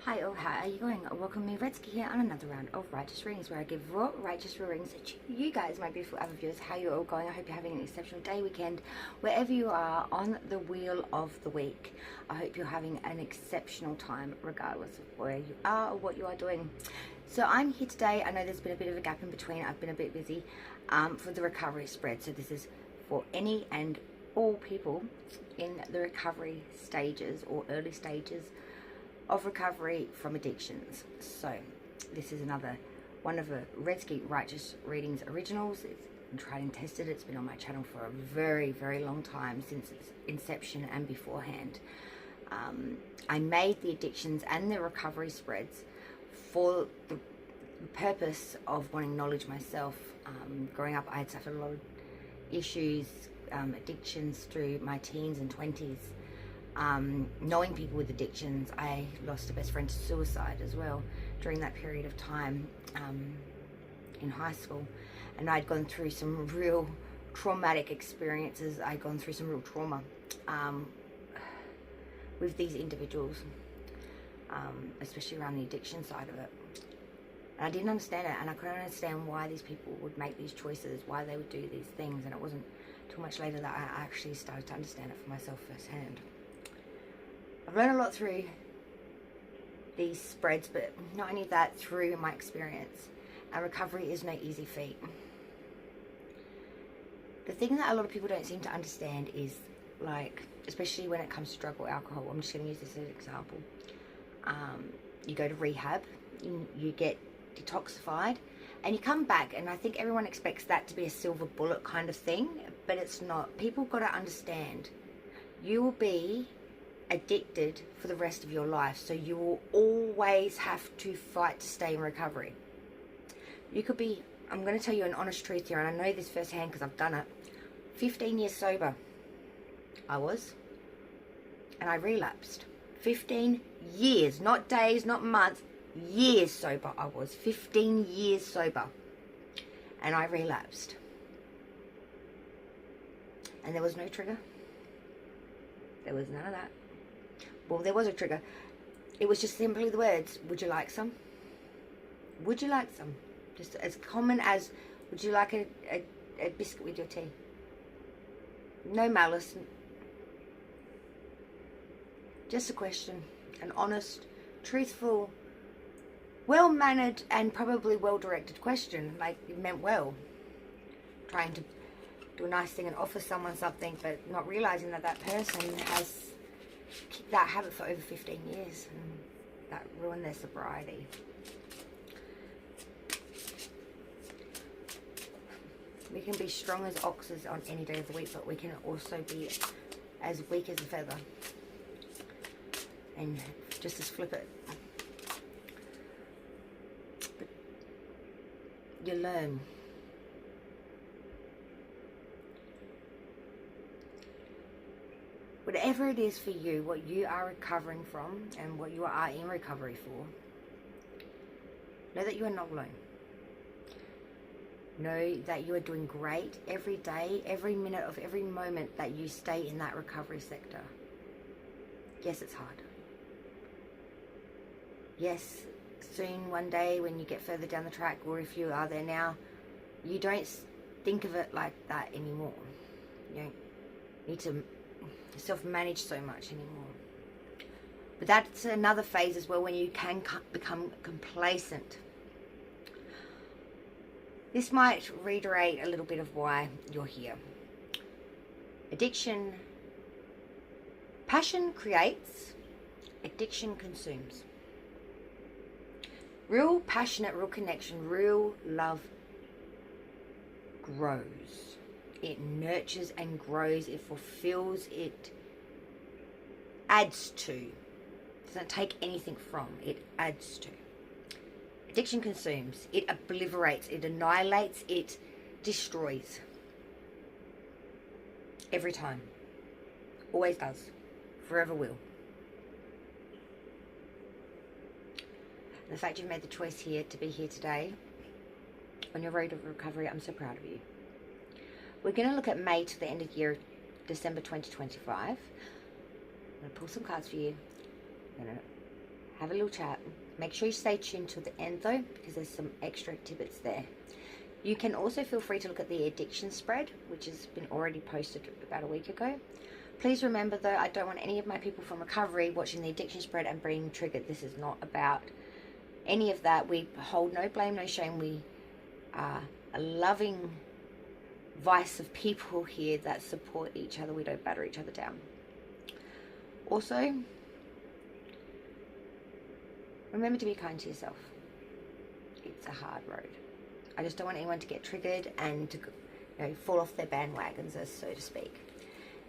Hi all, how are you going? Welcome me, REDSKI here on another round of righteous readings where I give raw righteous readings to you guys, my beautiful other viewers. How you're all going? I hope you're having an exceptional day, weekend, wherever you are on the wheel of the week. I hope you're having an exceptional time regardless of where you are or what you are doing. So I'm here today. I know there's been a bit of a gap in between. I've been a bit busy for the recovery spread. So this is for any and all people in the recovery stages or early stages of recovery from addictions. So this is another one of the REDSKI Righteous Readings originals. It's been tried and tested. It's been on my channel for a very long time, since its inception and beforehand. I made the addictions and the recovery spreads for the purpose of wanting knowledge myself. Growing up, I had suffered a lot of issues, addictions through my teens and 20s. Knowing people with addictions, I lost a best friend to suicide as well during that period of time in high school, and I'd gone through some real traumatic experiences. I'd gone through some real trauma with these individuals, especially around the addiction side of it. And I didn't understand it, and I couldn't understand why these people would make these choices, why they would do these things. And it wasn't too much later that I actually started to understand it for myself firsthand. I've learned a lot through these spreads, but not only that, through my experience. And recovery is no easy feat. The thing that a lot of people don't seem to understand is, like, especially when it comes to drug or alcohol, I'm just going to use this as an example. You go to rehab, you get detoxified, and you come back, and I think everyone expects that to be a silver bullet kind of thing, but it's not. People got to understand, you will be addicted for the rest of your life, so you will always have to fight to stay in recovery. You could be, I'm going to tell you an honest truth here, and I know this firsthand because I've done it. 15 years sober I was, and I relapsed. 15 years, not days, not months, years sober I was. 15 years sober, and I relapsed, and there was no trigger. There was none of that. Well, there was a trigger. It was just simply the words, would you like some? Would you like some? Just as common as, would you like a biscuit with your tea? No malice. Just a question. An honest, truthful, well-mannered and probably well-directed question. Like, it meant well. Trying to do a nice thing and offer someone something, but not realizing that that person has kept that habit for over 15 years, and that ruined their sobriety. We can be strong as oxes on any day of the week, but we can also be as weak as a feather, and just as flip it. But you learn. Whatever it is for you, what you are recovering from and what you are in recovery for, know that you are not alone. Know that you are doing great every day, every minute of every moment that you stay in that recovery sector. Yes, it's hard. Yes, soon, one day, when you get further down the track, or if you are there now, you don't think of it like that anymore. You don't need to self-manage so much anymore. But that's another phase as well, when you can become complacent. This might reiterate a little bit of why you're here. Addiction, passion creates, addiction consumes. Real passionate, real connection, real love grows. It nurtures and grows, it fulfills, it adds to. It doesn't take anything from, it adds to. Addiction consumes, it obliterates, it annihilates, it destroys. Every time. Always does. Forever will. And the fact you've made the choice here to be here today on your road of recovery, I'm so proud of you. We're going to look at May to the end of the year, December 2025. I'm going to pull some cards for you. I'm going to have a little chat. Make sure you stay tuned till the end though, because there's some extra tidbits there. You can also feel free to look at the addiction spread, which has been already posted about a week ago. Please remember though, I don't want any of my people from recovery watching the addiction spread and being triggered. This is not about any of that. We hold no blame, no shame. We are a loving vice of people here that support each other. We don't batter each other down. Also, remember to be kind to yourself. It's a hard road. I just don't want anyone to get triggered and to, fall off their bandwagons, so to speak.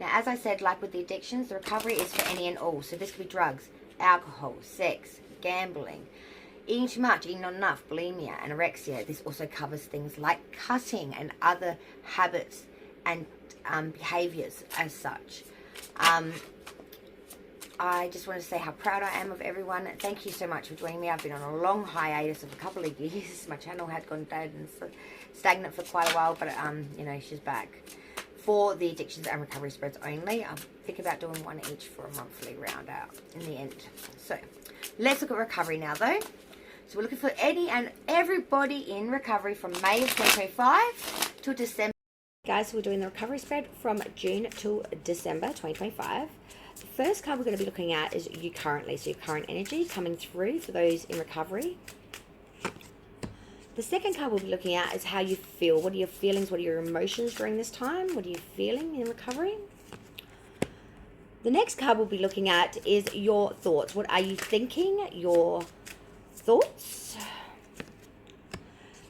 Now, as I said, like with the addictions, the recovery is for any and all. So this could be drugs, alcohol, sex, gambling, eating too much, eating not enough, bulimia, anorexia. This also covers things like cutting and other habits and behaviors as such. I just want to say how proud I am of everyone. Thank you so much for joining me. I've been on a long hiatus of a couple of years. My channel had gone dead and stagnant for quite a while, but she's back for the addictions and recovery spreads only. I'm thinking about doing one each for a monthly round out in the end. So let's look at recovery now though. So we're looking for any and everybody in recovery from May of 2025 to December. Guys, we're doing the recovery spread from June to December 2025. The first card we're going to be looking at is you currently, so your current energy coming through for those in recovery. The second card we'll be looking at is how you feel. What are your feelings? What are your emotions during this time? What are you feeling in recovery? The next card we'll be looking at is your thoughts. What are you thinking? Your thoughts.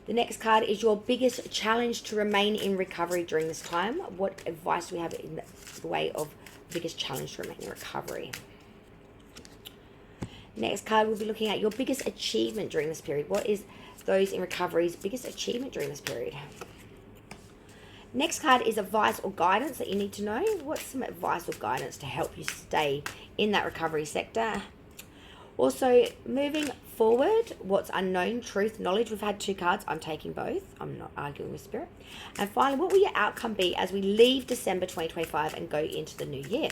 The next card is your biggest challenge to remain in recovery during this time. What advice do we have in the way of biggest challenge to remain in recovery? Next card, we'll be looking at your biggest achievement during this period. What is those in recovery's biggest achievement during this period? Next card is advice or guidance that you need to know. What's some advice or guidance to help you stay in that recovery sector? Also, moving forward, what's unknown, truth, knowledge. We've had two cards. I'm taking both. I'm not arguing with spirit. And finally, what will your outcome be as we leave December 2025 and go into the new year?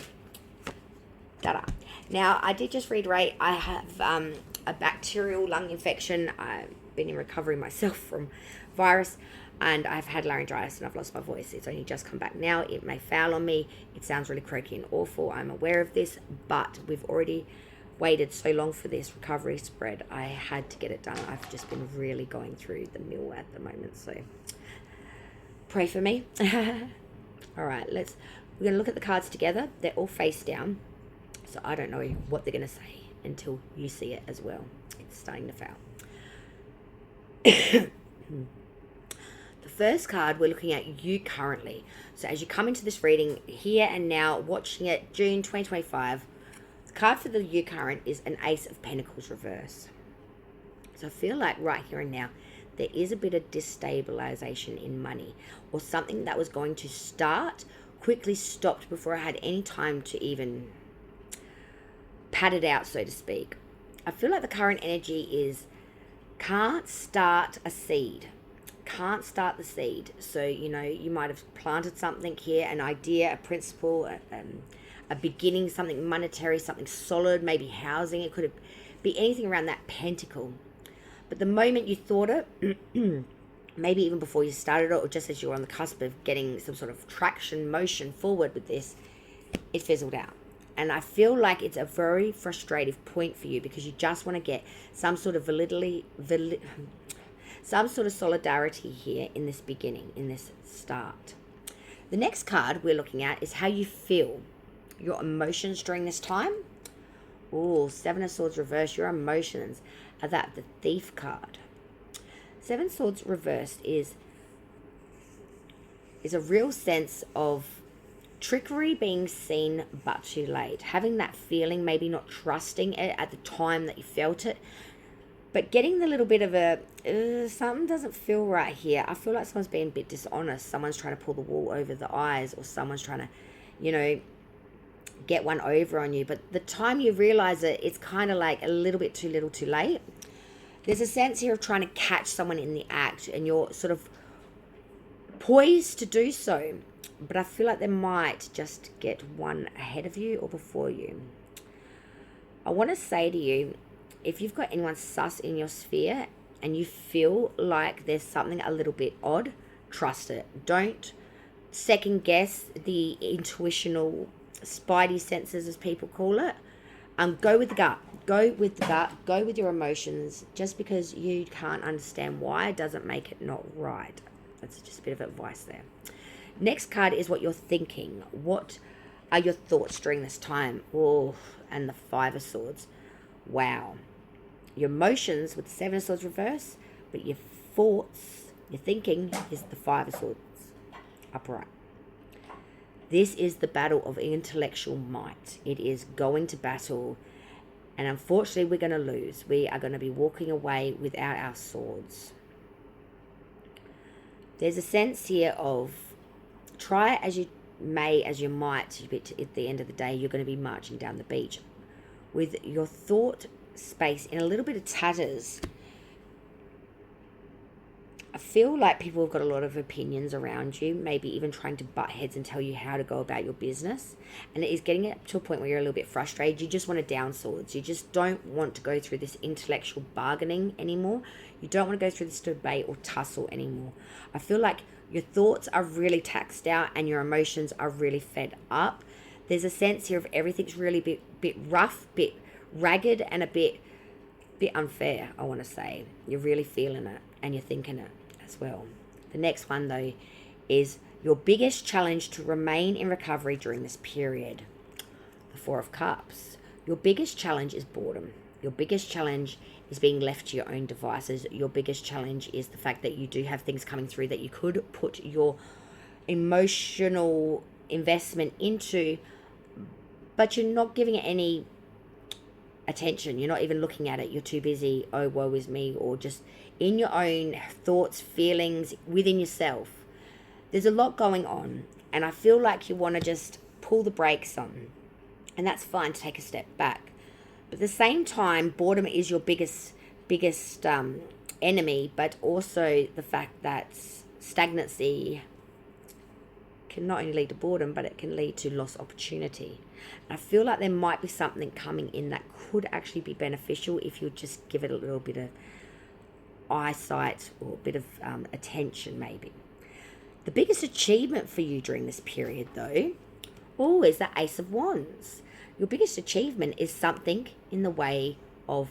Ta-da. Now, I did just reiterate, I have a bacterial lung infection. I've been in recovery myself from virus, and I've had laryngitis and I've lost my voice. It's only just come back now. It may foul on me. It sounds really croaky and awful. I'm aware of this, but we've already waited so long for this recovery spread. I had to get it done. I've just been really going through the mill at the moment, so pray for me. All right, we're going to look at the cards together. They're all face down, so I don't know what they're going to say until you see it as well. It's starting to foul. The first card, we're looking at you currently. So as you come into this reading here and now, watching it June 2025, the card for the you current is an Ace of Pentacles reverse. So I feel like right here and now, there is a bit of destabilization in money, or something that was going to start quickly stopped before I had any time to even pat it out, so to speak. I feel like the current energy is can't start a seed. Can't start the seed. So, you might have planted something here, an idea, a principle, a beginning, something monetary, something solid, maybe housing. It could be anything around that pentacle. But the moment you thought it, maybe even before you started it, or just as you were on the cusp of getting some sort of traction, motion forward with this, it fizzled out. And I feel like it's a very frustrative point for you, because you just want to get some sort of some sort of solidarity here in this beginning, in this start. The next card we're looking at is how you feel, your emotions during this time. Oh, Seven of Swords reversed. Your emotions are the Thief card. Seven Swords reversed is a real sense of trickery being seen but too late. Having that feeling, maybe not trusting it at the time that you felt it, but getting the little bit of a, something doesn't feel right here. I feel like someone's being a bit dishonest. Someone's trying to pull the wool over the eyes, or someone's trying to, get one over on you. But the time you realize it, it's kind of like a little bit too little too late. There's a sense here of trying to catch someone in the act, and you're sort of poised to do so. But I feel like they might just get one ahead of you or before you. I want to say to you, if you've got anyone sus in your sphere and you feel like there's something a little bit odd, trust it. Don't second guess the intuitional spidey senses, as people call it. Go with the gut. Go with the gut. Go with your emotions. Just because you can't understand why doesn't make it not right. That's just a bit of advice there. Next card is what you're thinking. What are your thoughts during this time? Oh, and the Five of Swords. Wow. Your emotions with the Seven of Swords reverse, but your thoughts, your thinking is the Five of Swords upright. This is the battle of intellectual might. It is going to battle, and unfortunately we're going to lose. We are going to be walking away without our swords. There's a sense here of try as you may, as you might, at the end of the day, you're going to be marching down the beach with your thought space in a little bit of tatters. I feel like people have got a lot of opinions around you, maybe even trying to butt heads and tell you how to go about your business. And it is getting it to a point where you're a little bit frustrated. You just want to down swords. You just don't want to go through this intellectual bargaining anymore. You don't want to go through this debate or tussle anymore. I feel like your thoughts are really taxed out and your emotions are really fed up. There's a sense here of everything's really bit rough, bit ragged, and a bit unfair, I want to say. You're really feeling it and you're thinking it as well. The next one, though, is your biggest challenge to remain in recovery during this period. The Four of Cups. Your biggest challenge is boredom. Your biggest challenge is being left to your own devices. Your biggest challenge is the fact that you do have things coming through that you could put your emotional investment into, but you're not giving it any attention. You're not even looking at it. You're too busy, oh, woe is me, or just in your own thoughts, feelings, within yourself. There's a lot going on, and I feel like you want to just pull the brakes on, and that's fine to take a step back. But at the same time, boredom is your biggest enemy, but also the fact that stagnancy can not only lead to boredom, but it can lead to lost opportunity. And I feel like there might be something coming in that could actually be beneficial if you just give it a little bit of eyesight or a bit of attention, maybe. The biggest achievement for you during this period, though, is the Ace of Wands. Your biggest achievement is something in the way of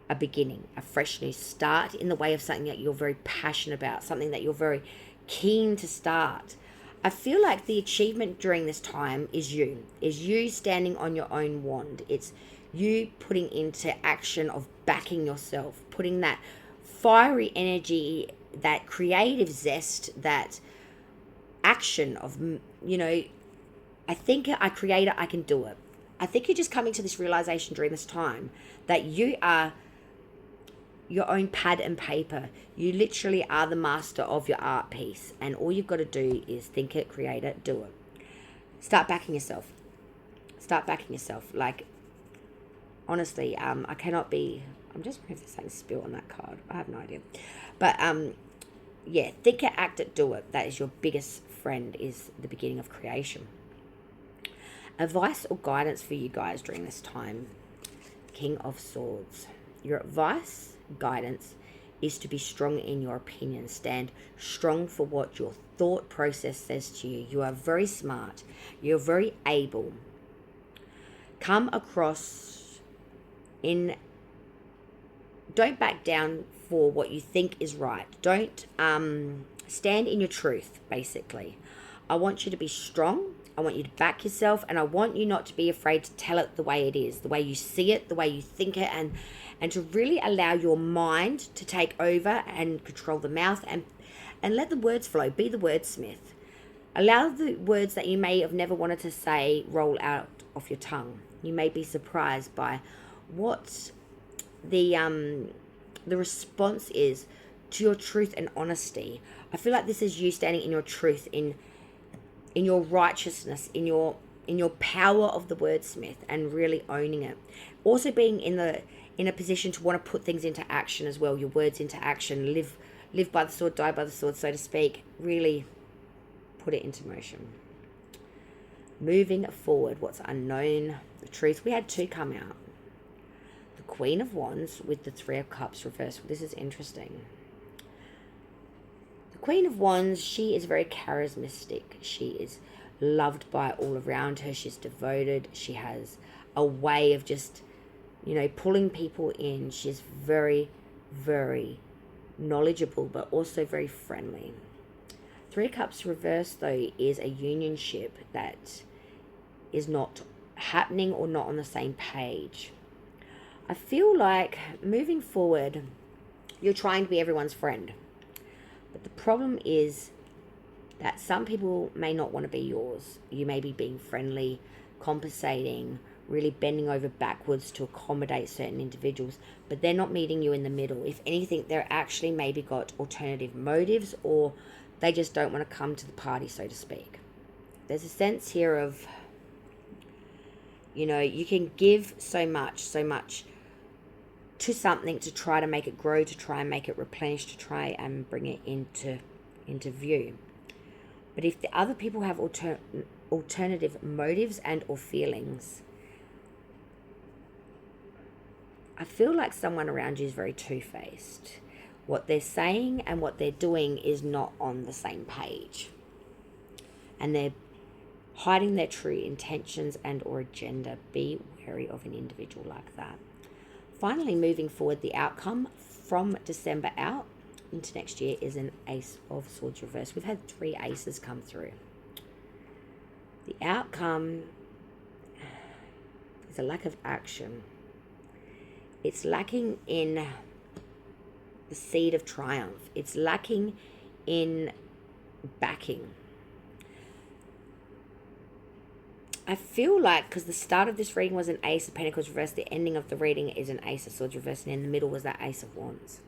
a beginning, a fresh new start, in the way of something that you're very passionate about, something that you're very keen to start. I feel like the achievement during this time is you standing on your own wand. It's you putting into action of backing yourself, putting that fiery energy, that creative zest, that action of, I think I create it, I can do it. I think you're just coming to this realization during this time that you are your own pad and paper. You literally are the master of your art piece, and all you've got to do is think it, create it, do it. Start backing yourself. Like, honestly, I cannot be, I'm just wondering if there's something spilled on that card. I have no idea. But yeah, think it, act it, do it. That is your biggest friend, is the beginning of creation. Advice or guidance for you guys during this time. King of Swords. Your advice, guidance, is to be strong in your opinion. Stand strong for what your thought process says to you. You are very smart. You're very able. Come across in... Don't back down for what you think is right. Don't stand in your truth, basically. I want you to be strong. I want you to back yourself, and I want you not to be afraid to tell it the way it is, the way you see it, the way you think it, and to really allow your mind to take over and control the mouth, and let the words flow. Be the wordsmith. Allow the words that you may have never wanted to say roll out off your tongue. You may be surprised by what the response is to your truth and honesty. I feel like this is you standing in your truth, in your righteousness, in your power of the wordsmith, and really owning it. Also being in a position to want to put things into action as well. Your words into action. Live by the sword, die by the sword, so to speak. Really put it into motion. Moving forward, what's unknown, the truth. We had two come out. The Queen of Wands with the Three of Cups reversed. This is interesting. The Queen of Wands, she is very charismatic. She is loved by all around her. She's devoted. She has a way of just, pulling people in. She's very, very knowledgeable, but also very friendly. Three of Cups reversed, though, is a unionship that is not happening or not on the same page. I feel like moving forward, you're trying to be everyone's friend. But the problem is that some people may not want to be yours. You may be being friendly, compensating, really bending over backwards to accommodate certain individuals, but they're not meeting you in the middle. If anything, they're actually maybe got alternative motives, or they just don't want to come to the party, so to speak. There's a sense here of, you can give so much to something to try to make it grow, to try and make it replenish, to try and bring it into view. But if the other people have alternative motives and or feelings, I feel like someone around you is very two-faced. What they're saying and what they're doing is not on the same page. And they're hiding their true intentions and or agenda. Be wary of an individual like that. Finally, moving forward, the outcome from December out into next year is an Ace of Swords reverse. We've had 3 aces come through. The outcome is a lack of action. It's lacking in the seed of triumph. It's lacking in backing. I feel like, because the start of this reading was an Ace of Pentacles reverse, the ending of the reading is an Ace of Swords reverse, and in the middle was that Ace of Wands.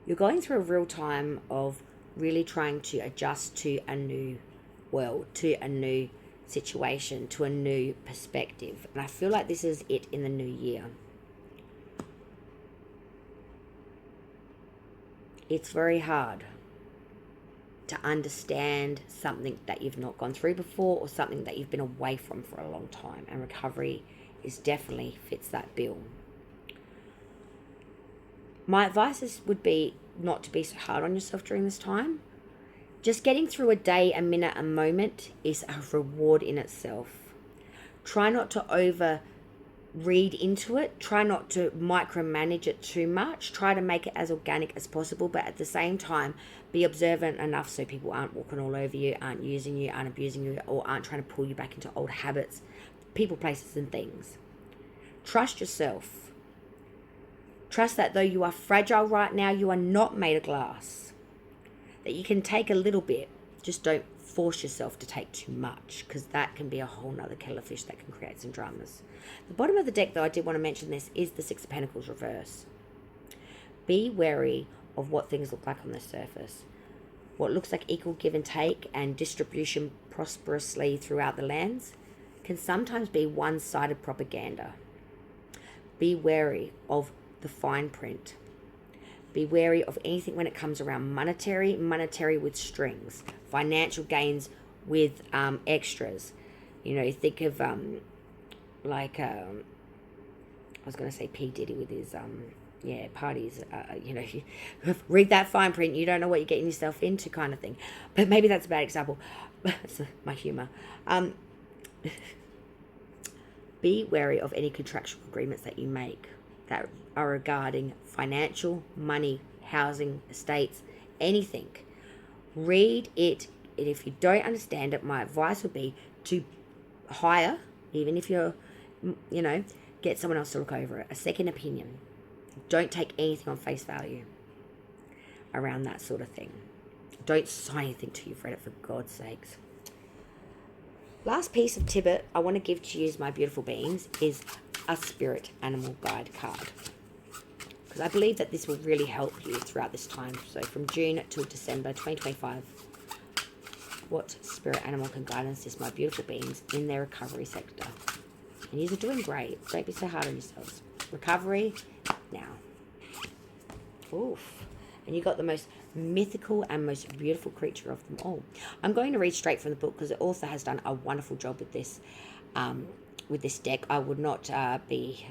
You're going through a real time of really trying to adjust to a new world, to a new situation, to a new perspective. And I feel like this is it in the new year. It's very hard to understand something that you've not gone through before, or something that you've been away from for a long time, and recovery is definitely fits that bill. My advice would be not to be so hard on yourself during this time. Just getting through a day, a minute, a moment is a reward in itself. Try not to over read into it. Try not to micromanage it too much. Try to make it as organic as possible, but at the same time, be observant enough so people aren't walking all over you, aren't using you, aren't abusing you, or aren't trying to pull you back into old habits, people, places, and things. Trust yourself. Trust that though you are fragile right now, you are not made of glass. That you can take a little bit. Just don't force yourself to take too much, because that can be a whole nother kettle of fish that can create some dramas. The bottom of the deck, though, I did want to mention this, is the Six of Pentacles reverse. Be wary of what things look like on the surface. What looks like equal give and take and distribution prosperously throughout the lands can sometimes be one-sided propaganda. Be wary of the fine print. Be wary of anything when it comes around monetary with strings, financial gains with extras. Think of I was going to say P. Diddy with his parties. Read that fine print, you don't know what you're getting yourself into, kind of thing. But maybe that's a bad example. That's my humor. Be wary of any contractual agreements that you make that are regarding financial, money, housing, estates, anything. Read it, and if you don't understand it, my advice would be to hire, even if you're, get someone else to look over it, a second opinion. Don't take anything on face value around that sort of thing. Don't sign anything till you've read it, for God's sakes. Last piece of tidbit I want to give to you, my beautiful beings, is a spirit animal guide card, because I believe that this will really help you throughout this time. So from June till December 2025, what spirit animal can guide and assist my beautiful beings in their recovery sector? And you're doing great. Don't be so hard on yourselves. Recovery now. Oof. And you got the most mythical and most beautiful creature of them all. I'm going to read straight from the book, because the author has done a wonderful job with this, with this deck. I would not be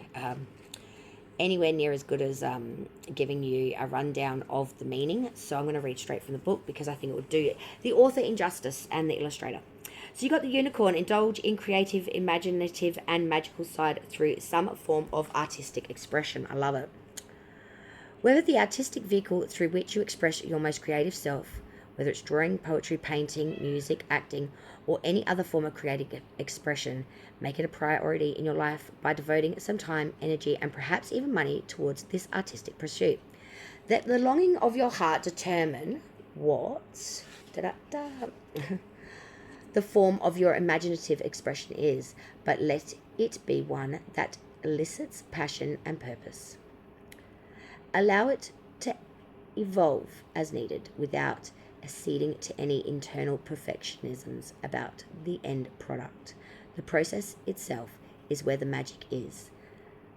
anywhere near as good as giving you a rundown of the meaning. So I'm going to read straight from the book because I think it would do the author injustice and the illustrator. So you got the unicorn, indulge in creative, imaginative, and magical side through some form of artistic expression. I love it. Whether the artistic vehicle through which you express your most creative self, whether it's drawing, poetry, painting, music, acting, or any other form of creative expression, make it a priority in your life by devoting some time, energy, and perhaps even money towards this artistic pursuit. Let the longing of your heart determine what the form of your imaginative expression is, but let it be one that elicits passion and purpose. Allow it to evolve as needed without acceding to any internal perfectionisms about the end product. The process itself is where the magic is.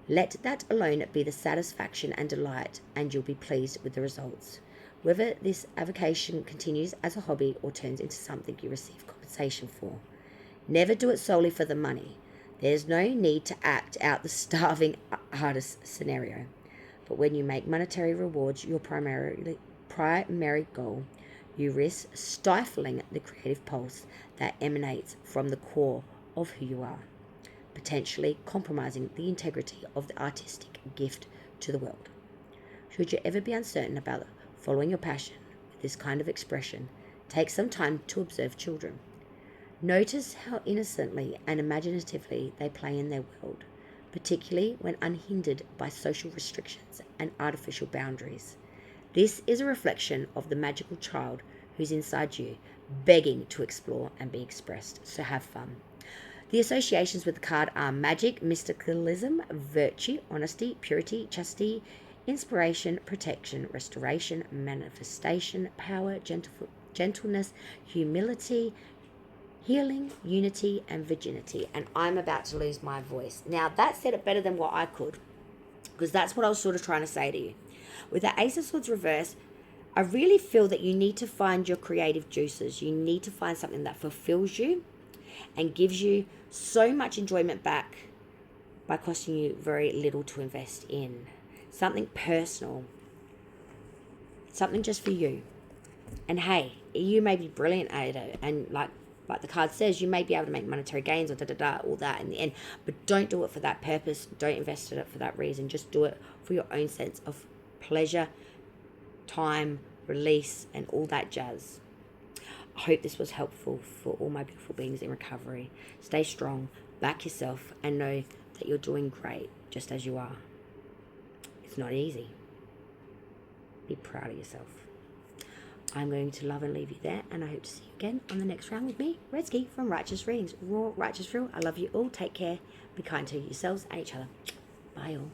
Let that alone be the satisfaction and delight, and you'll be pleased with the results. Whether this avocation continues as a hobby or turns into something you receive compensation for. Never do it solely for the money. There's no need to act out the starving artist scenario. But when you make monetary rewards your primary goal, you risk stifling the creative pulse that emanates from the core of who you are, potentially compromising the integrity of the artistic gift to the world. Should you ever be uncertain about following your passion with this kind of expression, take some time to observe children. Notice how innocently and imaginatively they play in their world, particularly when unhindered by social restrictions and artificial boundaries. This is a reflection of the magical child who's inside you, begging to explore and be expressed. So have fun. The associations with the card are magic, mysticism, virtue, honesty, purity, chastity, inspiration, protection, restoration, manifestation, power, gentleness, humility, healing, unity, and virginity. And I'm about to lose my voice. Now, that said it better than what I could, because that's what I was sort of trying to say to you. With the Ace of Swords reverse, I really feel that you need to find your creative juices. You need to find something that fulfills you and gives you so much enjoyment back by costing you very little to invest in. Something personal. Something just for you. And hey, you may be brilliant at it, and like the card says, you may be able to make monetary gains or all that in the end, but don't do it for that purpose. Don't invest in it for that reason. Just do it for your own sense of pleasure, time, release, and all that jazz. I hope this was helpful for all my beautiful beings in recovery. Stay strong, back yourself, and know that you're doing great just as you are. It's not easy. Be proud of yourself. I'm going to love and leave you there, and I hope to see you again on the next round with me, REDSKI from Righteous Readings. Raw, Righteous Real. I love you all. Take care. Be kind to yourselves and each other. Bye all.